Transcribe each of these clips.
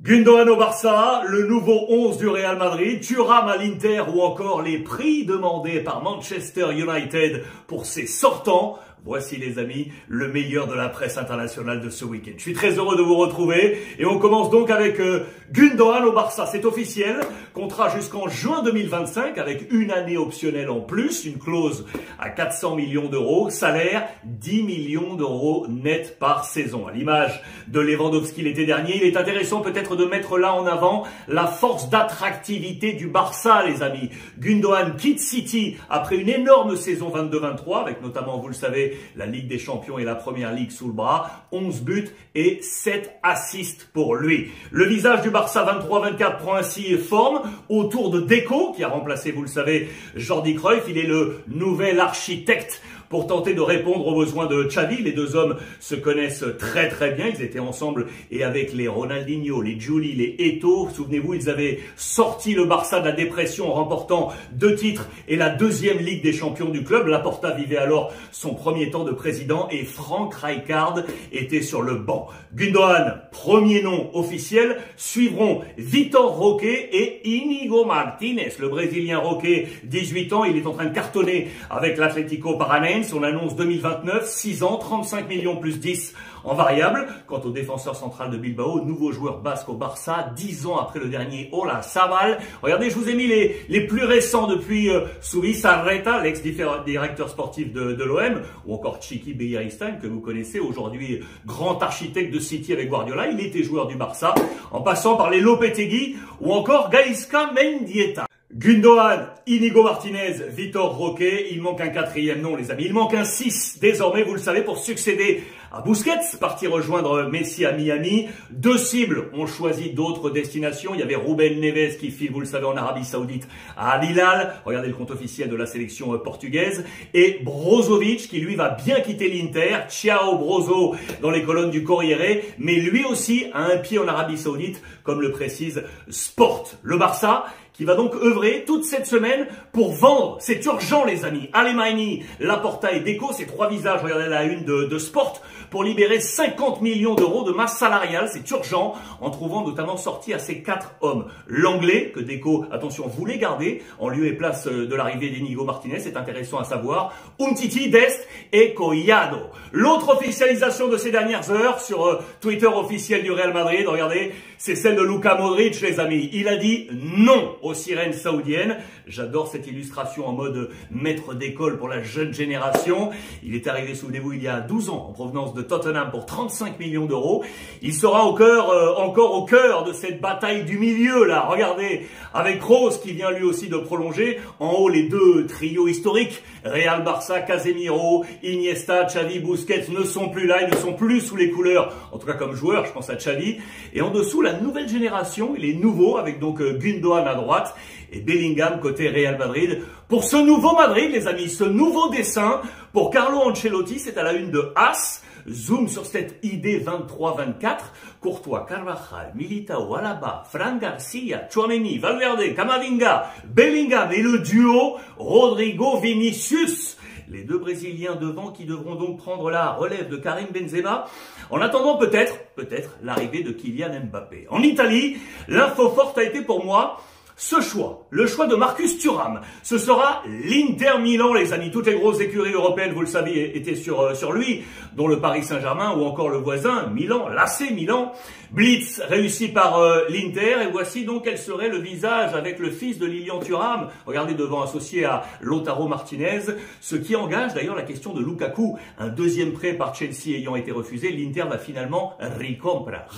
Gundogan au Barça, le nouveau 11 du Real Madrid, Thuram à l'Inter ou encore les prix demandés par Manchester United pour ses sortants. Voici les amis, le meilleur de la presse internationale de ce week-end. Je suis très heureux de vous retrouver et on commence donc avec Gundogan au Barça. C'est officiel, contrat jusqu'en juin 2025 avec une année optionnelle en plus, une clause à 400 millions d'euros, salaire 10 millions d'euros net par saison. À l'image de Lewandowski l'été dernier, il est intéressant peut-être de mettre là en avant la force d'attractivité du Barça, les amis. Gundogan quitte City après une énorme saison 22-23 avec notamment, vous le savez, la Ligue des Champions et la Première Ligue sous le bras, 11 buts et 7 assists pour lui. Le visage du Barça 23-24 prend ainsi forme autour de Deco, qui a remplacé, vous le savez, Jordi Cruyff. Il est le nouvel architecte pour tenter de répondre aux besoins de Xavi. Les deux hommes se connaissent très très bien. Ils étaient ensemble et avec les Ronaldinho, les Juli, les Eto'o. Souvenez-vous, ils avaient sorti le Barça de la dépression en remportant 2 titres et la deuxième Ligue des Champions du club. Laporta vivait alors son premier temps de président et Frank Rijkaard était sur le banc. Gundogan, premier nom officiel, suivront Vitor Roque et Inigo Martinez. Le Brésilien Roque, 18 ans, il est en train de cartonner avec l'Atlético Paranaense. On annonce 2029, 6 ans, 35 millions plus 10 en variable. Quant au défenseur central de Bilbao, nouveau joueur basque au Barça, 10 ans après le dernier Oyarzabal. Regardez, je vous ai mis les plus récents depuis Zubizarreta, l'ex-directeur sportif de l'OM, ou encore Txiki Begiristain, que vous connaissez, aujourd'hui grand architecte de City avec Guardiola. Il était joueur du Barça, en passant par les Lopetegui ou encore Gaizka Mendieta. Gundogan, Inigo Martinez, Vitor Roque, il manque un quatrième nom les amis, il manque un 6 désormais, vous le savez, pour succéder à Busquets, parti rejoindre Messi à Miami. 2 cibles ont choisi d'autres destinations, il y avait Ruben Neves qui file, vous le savez, en Arabie Saoudite à Al Hilal, regardez le compte officiel de la sélection portugaise, et Brozovic qui lui va bien quitter l'Inter, ciao Brozo dans les colonnes du Corriere, mais lui aussi a un pied en Arabie Saoudite, comme le précise Sport. Le Barça qui va donc œuvrer toute cette semaine pour vendre. C'est urgent les amis. Alemany, Laporta et Deco, ces 3 visages, regardez la une de Sport, pour libérer 50 millions d'euros de masse salariale. C'est urgent, en trouvant notamment sortie à ces 4 hommes. L'anglais, que Deco, attention, voulait garder, en lieu et place de l'arrivée d'Inigo Martinez, c'est intéressant à savoir, Umtiti, Dest et Collado. L'autre officialisation de ces dernières heures sur Twitter officiel du Real Madrid, regardez, c'est celle de Luka Modric les amis. Il a dit non aux sirènes saoudiennes. J'adore cette illustration en mode maître d'école pour la jeune génération. Il est arrivé, souvenez-vous, il y a 12 ans en provenance de Tottenham pour 35 millions d'euros. Il sera encore au cœur de cette bataille du milieu là. Regardez, avec Kroos qui vient lui aussi de prolonger. En haut, les 2 trios historiques, Real Barça, Casemiro, Iniesta, Xavi, Busquets ne sont plus là. Ils ne sont plus sous les couleurs, en tout cas comme joueurs, je pense à Xavi. Et en dessous, la nouvelle génération, il est nouveau avec donc Gundogan à droite et Bellingham côté Real Madrid. Pour ce nouveau Madrid, les amis, ce nouveau dessin, pour Carlo Ancelotti, c'est à la une de AS. Zoom sur cette idée 23-24. Courtois, Carvajal, Militao, Alaba, Fran Garcia, Tchouaméni, Valverde, Camavinga, Bellingham et le duo Rodrigo-Vinicius. Les 2 Brésiliens devant qui devront donc prendre la relève de Karim Benzema. En attendant peut-être l'arrivée de Kylian Mbappé. En Italie, l'info forte a été pour moi ce choix, le choix de Marcus Thuram. Ce sera l'Inter Milan, les amis. Toutes les grosses écuries européennes, vous le savez, étaient sur lui, dont le Paris Saint-Germain ou encore le voisin, Milan, l'AC Milan. Blitz réussi par l'Inter, et voici donc quel serait le visage avec le fils de Lilian Thuram. Regardez devant, associé à Lautaro Martinez, ce qui engage d'ailleurs la question de Lukaku. Un 2e prêt par Chelsea ayant été refusé, l'Inter va finalement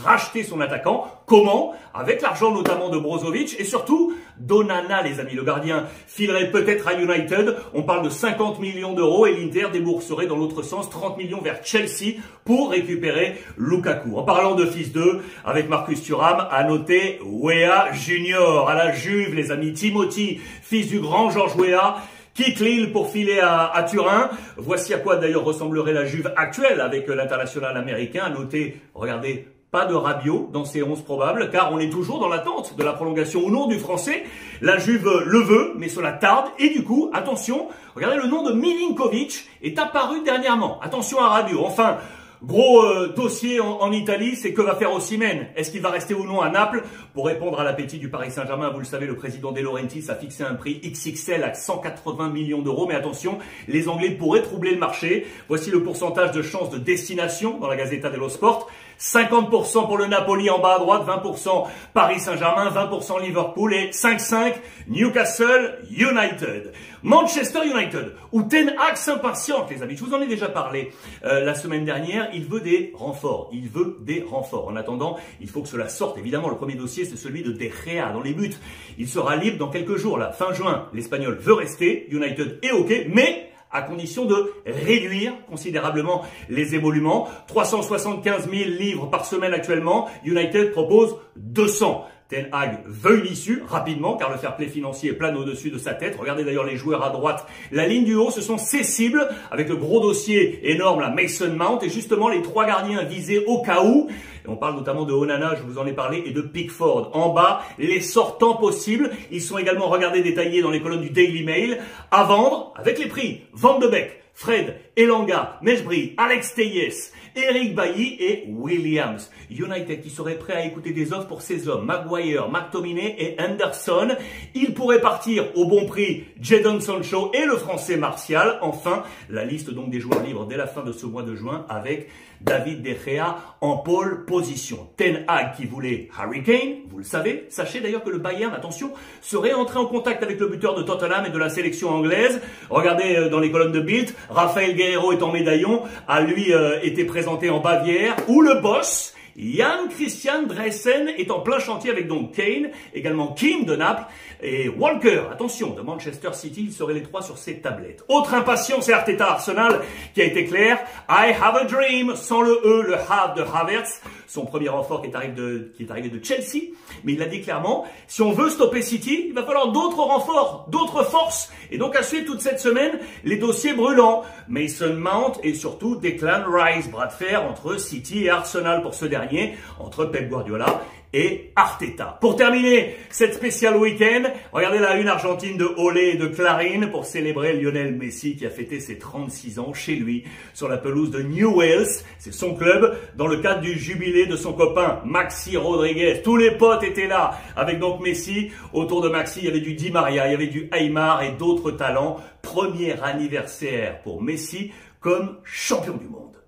racheter son attaquant. Comment? Avec l'argent notamment de Brozovic et surtout Donana, les amis. Le gardien filerait peut-être à United. On parle de 50 millions d'euros et l'Inter débourserait dans l'autre sens 30 millions vers Chelsea pour récupérer Lukaku. En parlant de fils d'eux, avec Marcus Thuram, à noter Weah Junior à la Juve, les amis. Timothy, fils du grand Georges Weah, quitte Lille pour filer à Turin. Voici à quoi d'ailleurs ressemblerait la Juve actuelle avec l'international américain. À noter, regardez, pas de Rabiot dans ces 11 probables, car on est toujours dans l'attente de la prolongation ou non du français. La Juve le veut, mais cela tarde. Et du coup, attention, regardez, le nom de Milinkovic est apparu dernièrement. Attention à Rabiot. Enfin, Gros dossier en Italie, c'est que va faire Osimhen? Est-ce qu'il va rester ou non à Naples? Pour répondre à l'appétit du Paris Saint-Germain, vous le savez, le président De Laurentiis a fixé un prix XXL à 180 millions d'euros. Mais attention, les Anglais pourraient troubler le marché. Voici le pourcentage de chances de destination dans la Gazzetta dello Sport. 50% pour le Napoli en bas à droite, 20% Paris Saint-Germain, 20% Liverpool et 5-5 Newcastle United. Manchester United, où Ten Hag s'impatiente, les amis. Je vous en ai déjà parlé la semaine dernière. Il veut des renforts. Il veut des renforts. En attendant, il faut que cela sorte. Évidemment, le premier dossier, c'est celui de De Gea dans les buts. Il sera libre dans quelques jours, là, fin juin. L'Espagnol veut rester. United est OK, mais à condition de réduire considérablement les émoluments. 375 000 livres par semaine actuellement. United propose 200. Ten Hag veut une issue rapidement car le fair play financier plane au-dessus de sa tête. Regardez d'ailleurs les joueurs à droite. La ligne du haut, ce sont ses cibles avec le gros dossier énorme, la Mason Mount et justement les trois gardiens visés au cas où. Et on parle notamment de Onana, je vous en ai parlé, et de Pickford. En bas, les sortants possibles. Ils sont également, regardez, détaillés dans les colonnes du Daily Mail. À vendre avec les prix. Van de Beek, Fred, Elanga, Mejbri, Alex Telles, Eric Bailly et Williams. United qui serait prêt à écouter des offres pour ces hommes, Maguire, McTominay et Henderson. Il pourrait partir au bon prix Jadon Sancho et le français Martial. Enfin, la liste donc des joueurs libres dès la fin de ce mois de juin avec David De Gea en pole position. Ten Hag qui voulait Harry Kane, vous le savez. Sachez d'ailleurs que le Bayern, attention, serait entré en contact avec le buteur de Tottenham et de la sélection anglaise. Regardez dans les colonnes de Bild, Rafael Guerreiro est en médaillon, a lui été présenté en Bavière, où le boss Jan Christian Dressen est en plein chantier avec donc Kane, également Kim de Naples et Walker, attention, de Manchester City. Ils seraient les trois sur ces tablettes. Autre impatience, c'est Arteta Arsenal qui a été clair. I have a dream, sans le E, le have de Havertz, son premier renfort qui est arrivé de Chelsea. Mais il l'a dit clairement, si on veut stopper City, il va falloir d'autres renforts, d'autres forces. Et donc à suivre toute cette semaine, les dossiers brûlants. Mason Mount et surtout Declan Rice, bras de fer entre City et Arsenal pour ce dernier, entre Pep Guardiola et Arteta. Pour terminer cette spéciale week-end, regardez la une argentine de Olé et de Clarín pour célébrer Lionel Messi qui a fêté ses 36 ans chez lui sur la pelouse de Newell's. C'est son club dans le cadre du jubilé de son copain Maxi Rodriguez. Tous les potes étaient là avec donc Messi. Autour de Maxi, il y avait du Di Maria, il y avait du Aymar et d'autres talents. Premier anniversaire pour Messi comme champion du monde.